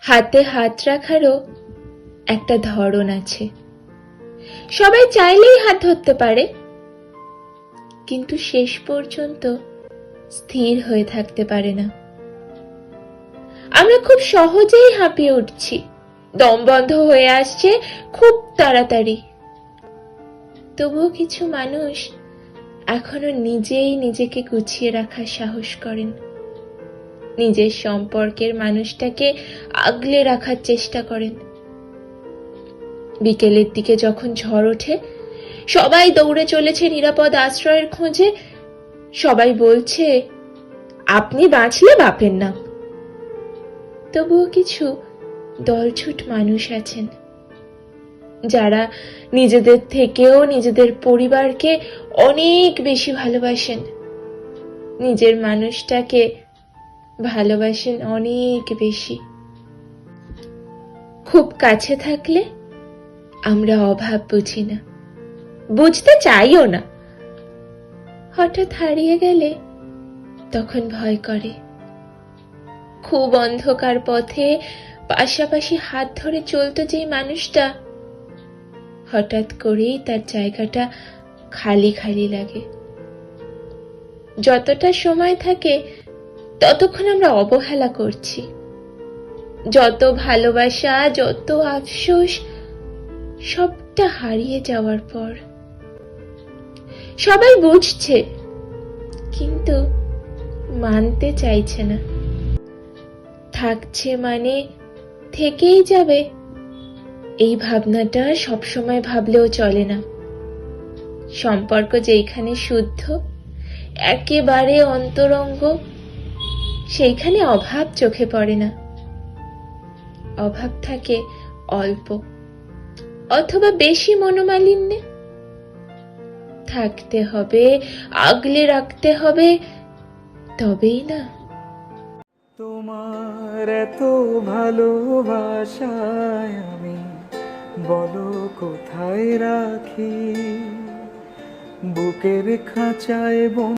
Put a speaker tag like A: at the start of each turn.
A: হাতে হাত রাখারও একটা ধরন আছে। সবাই চাইলেই হাত ধরতে পারে, কিন্তু শেষ পর্যন্ত স্থির হয়ে থাকতে পারে না। আমরা খুব সহজেই হাঁপিয়ে উঠছি, দম বন্ধ হয়ে আসছে খুব তাড়াতাড়ি। তবুও কিছু মানুষ এখনো নিজেই নিজেকে গুছিয়ে রাখার সাহস করেন, নিজের সম্পর্কের মানুষটাকে আগলে রাখার চেষ্টা করেন। বিকেলের দিকে যখন ঝড় ওঠে, সবাই দৌড়ে চলেছে নিরাপদ আশ্রয়ের খোঁজে। সবাই বলছে, আপনি বাঁচলে বাপের নাম। তবুও কিছু দলছুট মানুষ আছেন যারা নিজেদের থেকেও নিজেদের পরিবারকে অনেক বেশি ভালোবাসেন, নিজের মানুষটাকে ভালোবাসেন অনেক বেশি। খুব কাছে থাকলে আমরা অভাব বুঝি না, বুঝতে চাইও না। হঠাৎ হারিয়ে গেলে তখন ভয় করে। খুব অন্ধকার পথে পাশাপাশি হাত ধরে চলতো যেই মানুষটা, হঠাৎ করেই তার জায়গাটা খালি খালি লাগে। যতটা সময় থাকে ততক্ষণ আমরা অবহেলা করছি। যত ভালোবাসা, যত আফসোস, সবটা হারিয়ে যাওয়ার পর সবাই বুঝছে, কিন্তু মানতে চাইছে না। থাকছে মানে থেকেই যাবে, এই ভাবনাটা সবসময় ভাবলেও চলে না। সম্পর্ক যেখানে শুদ্ধ, একেবারে অন্তরঙ্গ, সেইখানে অভাব চোখে পড়ে না। অভাব থাকে অল্প অথবা বেশি মনোমালিন্যে। থাকতে হবে, আগলে রাখতে হবে, তবেই না।
B: তোমার এত ভালোবাসায় আমি বলো কোথায় রাখি, বুকের খাঁচায়